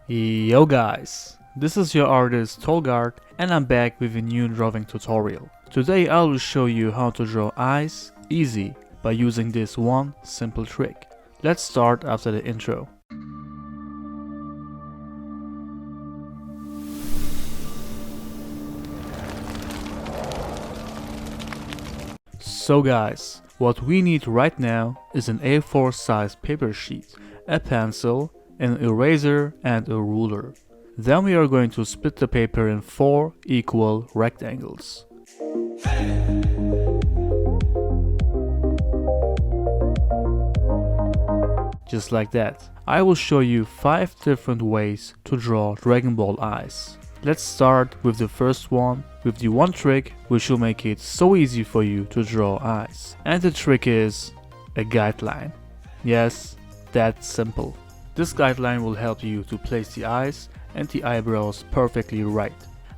Yo guys, this is your artist Tolg and I'm back with a new drawing tutorial. Today I will show you how to draw eyes easy by using this one simple trick. Let's start after the intro. So guys, what we need right now is an A4 size paper sheet, a pencil, an eraser and a ruler. Then we are going to split the paper in 4 equal rectangles. Just like that. I will show you 5 different ways to draw Dragon Ball eyes. Let's start with the first one, with the one trick which will make it so easy for you to draw eyes. And the trick is a guideline. Yes, that's simple. This guideline will help you to place the eyes and the eyebrows perfectly right.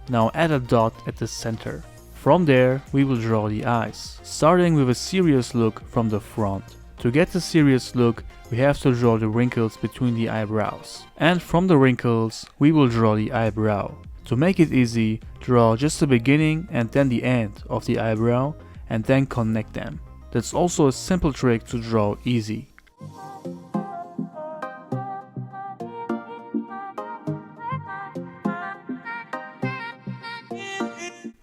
Now add a dot at the center. From there we will draw the eyes, starting with a serious look from the front. To get the serious look, we have to draw the wrinkles between the eyebrows. And from the wrinkles, we will draw the eyebrow. To make it easy, draw just the beginning and then the end of the eyebrow and then connect them. That's also a simple trick to draw easy.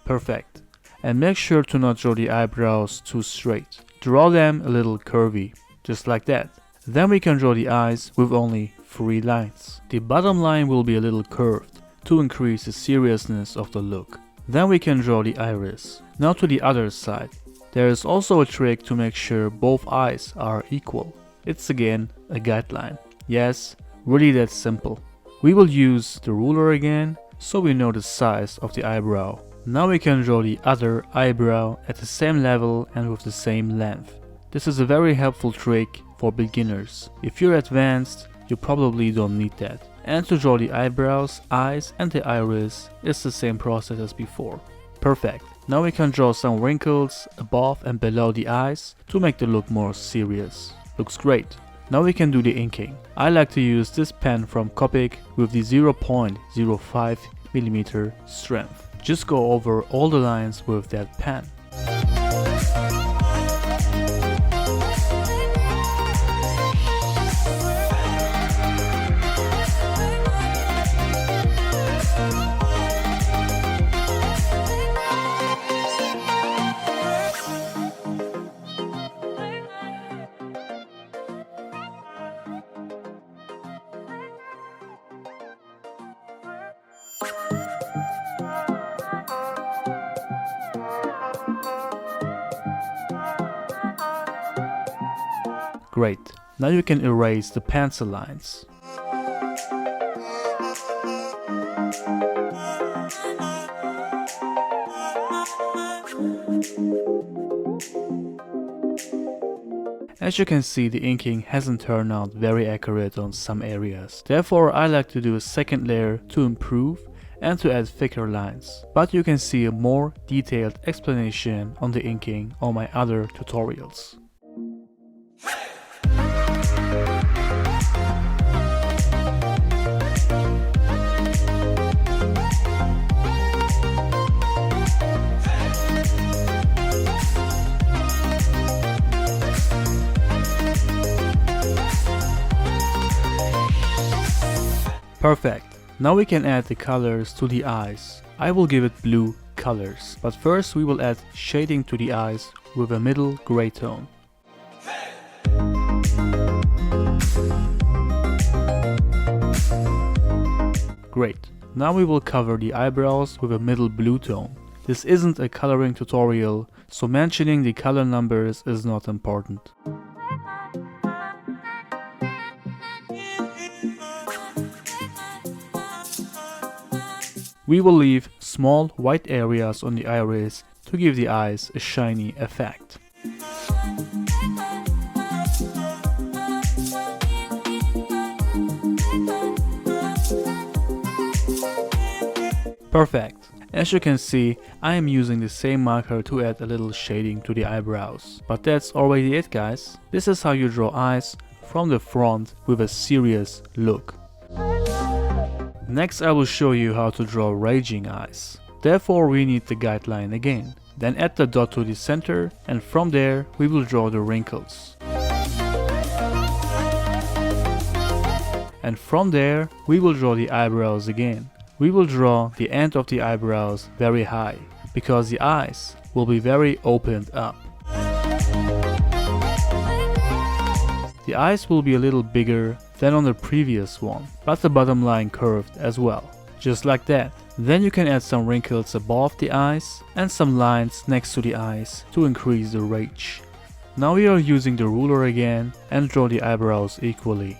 Perfect. And make sure to not draw the eyebrows too straight. Draw them a little curvy, just like that. Then we can draw the eyes with only 3 lines. The bottom line will be a little curved to increase the seriousness of the look. Then we can draw the iris. Now to the other side. There is also a trick to make sure both eyes are equal. It's again a guideline. Yes, really that simple. We will use the ruler again so we know the size of the eyebrow. Now we can draw the other eyebrow at the same level and with the same length. This is a very helpful trick for beginners. If you're advanced, you probably don't need that. And to draw the eyebrows, eyes and the iris is the same process as before. Perfect. Now we can draw some wrinkles above and below the eyes to make the look more serious. Looks great. Now we can do the inking. I like to use this pen from Copic with the 0.05mm strength. Just go over all the lines with that pen. Great. Now you can erase the pencil lines. As you can see, the inking hasn't turned out very accurate on some areas. Therefore, I like to do a second layer to improve and to add thicker lines. But you can see a more detailed explanation on the inking on my other tutorials. Perfect. Now we can add the colors to the eyes. I will give it blue colors, but first we will add shading to the eyes with a middle gray tone. Great. Now we will cover the eyebrows with a middle blue tone. This isn't a coloring tutorial, so mentioning the color numbers is not important. We will leave small white areas on the iris to give the eyes a shiny effect. Perfect. As you can see, I am using the same marker to add a little shading to the eyebrows. But that's already it, guys. This is how you draw eyes from the front with a serious look. Next I will show you how to draw raging eyes. Therefore we need the guideline again. Then add the dot to the center, and from there we will draw the wrinkles. And from there we will draw the eyebrows again. We will draw the end of the eyebrows very high, because the eyes will be very opened up. The eyes will be a little bigger than on the previous one, but the bottom line curved as well, just like that. Then you can add some wrinkles above the eyes and some lines next to the eyes to increase the rage. Now we are using the ruler again and draw the eyebrows equally.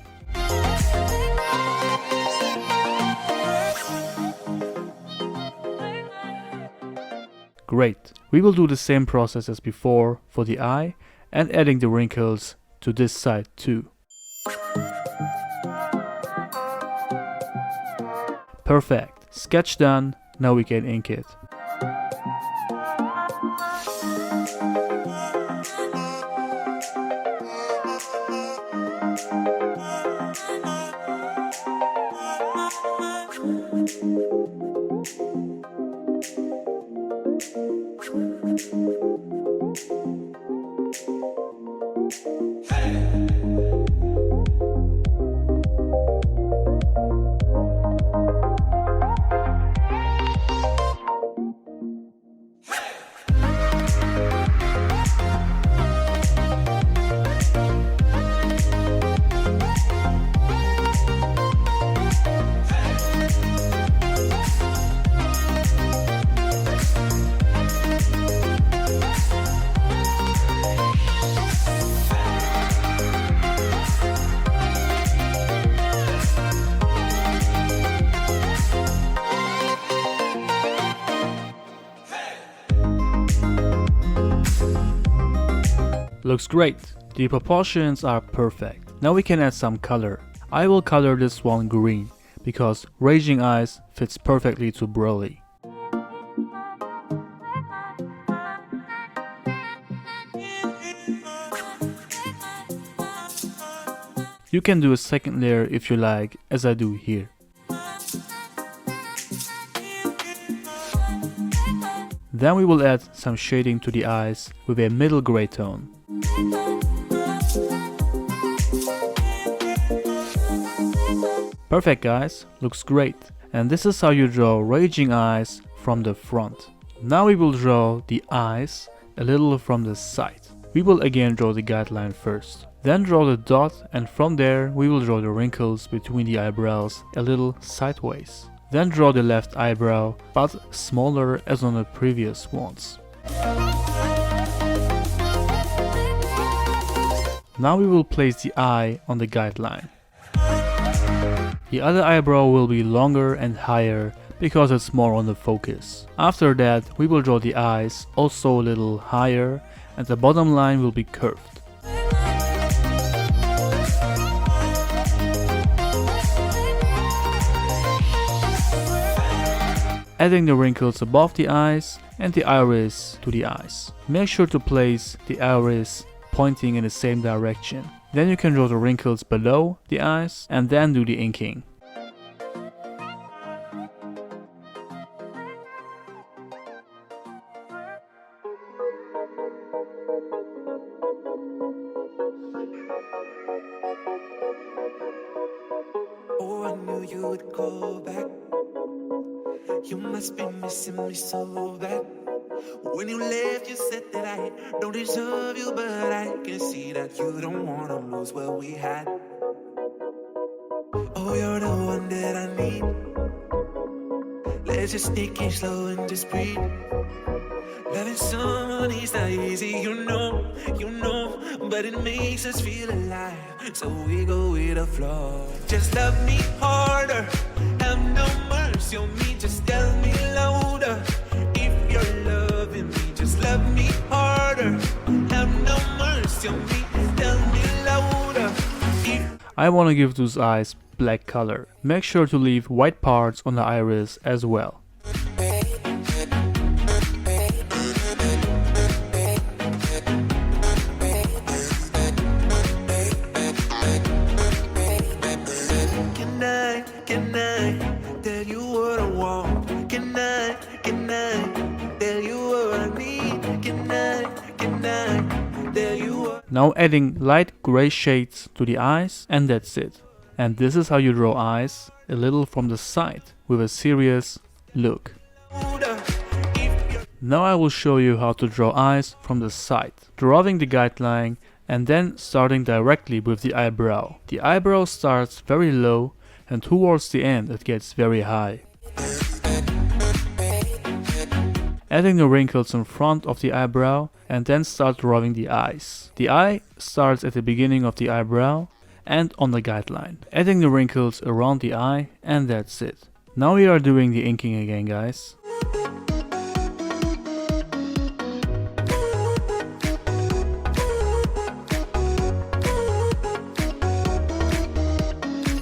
Great. We will do the same process as before for the eye and adding the wrinkles to this side too. Perfect. Sketch done. Now we can ink it. Looks great. The proportions are perfect. Now we can add some color. I will color this one green because raging eyes fits perfectly to Broly. You can do a second layer if you like, as I do here. Then we will add some shading to the eyes with a middle gray tone. Perfect guys, looks great. And this is how you draw raging eyes from the front. Now we will draw the eyes a little from the side. We will again draw the guideline first. Then draw the dot, and from there we will draw the wrinkles between the eyebrows a little sideways. Then draw the left eyebrow, but smaller as on the previous ones. Now we will place the eye on the guideline. The other eyebrow will be longer and higher because it's more on the focus. After that we will draw the eyes also a little higher and the bottom line will be curved. Adding the wrinkles above the eyes and the iris to the eyes. Make sure to place the iris pointing in the same direction. Then you can draw the wrinkles below the eyes and then do the inking. Oh, I knew you would call back. You must be missing me so bad. When you left, you said that I don't deserve you, but I can see that you don't wanna lose what we had. Oh, you're the one that I need. Let's just take it slow and just breathe. Loving someone is not easy, you know, but it makes us feel alive, so we go with the flow. Just love me harder, have no mercy on me, just tell me louder. If you're loving me, just love me harder, have no mercy on me, tell me louder. I want to give those eyes black color. Make sure to leave white parts on the iris as well. Now adding light gray shades to the eyes, and that's it. And this is how you draw eyes a little from the side with a serious look. Now I will show you how to draw eyes from the side, drawing the guideline and then starting directly with the eyebrow. The eyebrow starts very low and towards the end it gets very high. Adding the wrinkles in front of the eyebrow and then start drawing the eyes. The eye starts at the beginning of the eyebrow and on the guideline. Adding the wrinkles around the eye, and that's it. Now we are doing the inking again, guys.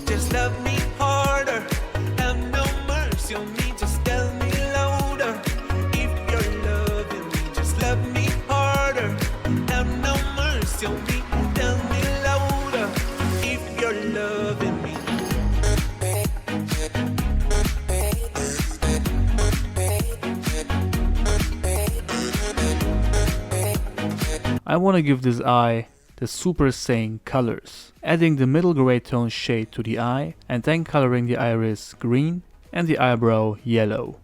Just love me harder, have no mercy on me, just tell me louder. If you're loving me, just love me harder, have no mercy on me, tell me louder. If you're loving me. I want to give this eye the Super Saiyan colors, adding the middle gray tone shade to the eye and then coloring the iris green and the eyebrow yellow.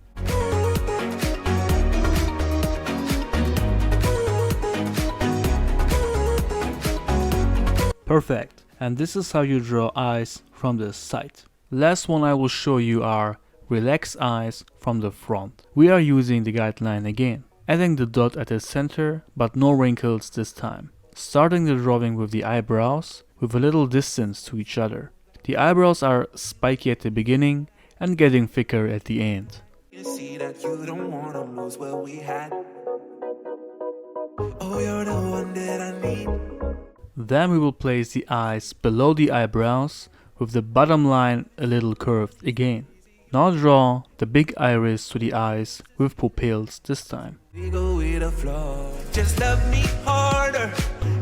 Perfect, and this is how you draw eyes from the side. Last one I will show you are relaxed eyes from the front. We are using the guideline again, adding the dot at the center but no wrinkles this time. Starting the drawing with the eyebrows with a little distance to each other. The eyebrows are spiky at the beginning and getting thicker at the end. You see that you don't wanna lose what we had. Oh, you're the one that I need. Then we will place the eyes below the eyebrows with the bottom line a little curved again. Now draw the big iris to the eyes with pupils this time. We go with the flow. Just love me harder,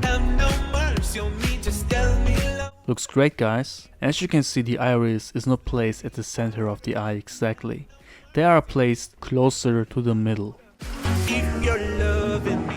have no mercy on me, just tell me love. Looks great, guys. As you can see, the iris is not placed at the center of the eye exactly. They are placed closer to the middle. If you're loving me.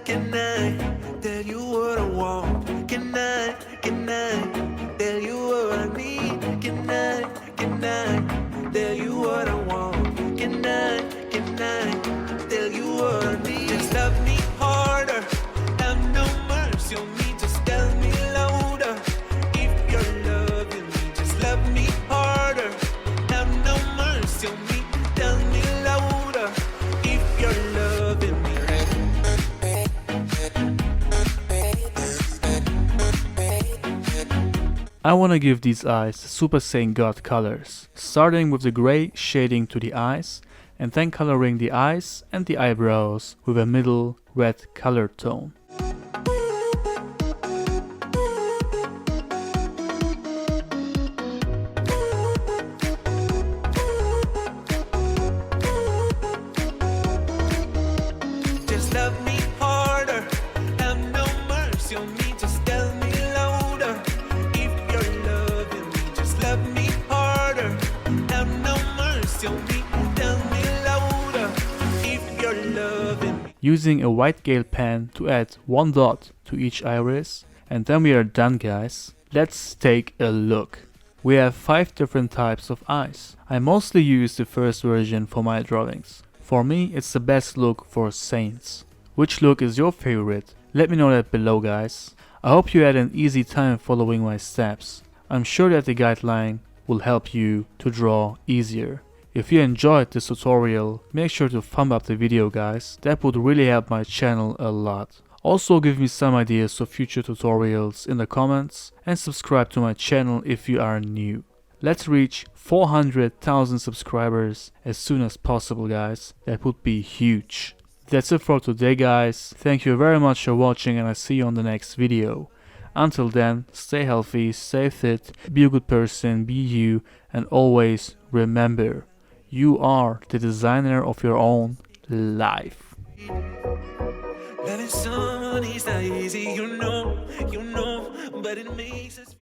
Can I tell you what I want? Can I tell you what I need? Can I tell you what I want? Can I tell you what I need? Just love me harder, have no mercy on me, just tell me louder. If you're loving me, just love me harder, have no mercy on me, tell me louder. If you're loving me. I want to give these eyes Super Saiyan God colors, starting with the gray shading to the eyes and then coloring the eyes and the eyebrows with a middle red color tone. Just love me harder, have no mercy on me, just tell me louder. If you're loving me, just love me harder, have no mercy on me, tell me louder. If you're loving me. Using a white gel pen to add one dot to each iris, and then we are done, guys. Let's take a look. We have 5 different types of eyes. I mostly use the first version for my drawings. For me, it's the best look for saints. Which look is your favorite? Let me know that below, guys. I hope you had an easy time following my steps. I'm sure that the guideline will help you to draw easier. If you enjoyed this tutorial, make sure to thumb up the video, guys. That would really help my channel a lot. Also give me some ideas for future tutorials in the comments and subscribe to my channel if you are new. Let's reach 400,000 subscribers as soon as possible, guys. That would be huge. That's it for today, guys. Thank you very much for watching and I see you on the next video. Until then, stay healthy, stay fit, be a good person, be you, and always remember, you are the designer of your own life. Loving someone someone is not easy, you know, but it makes us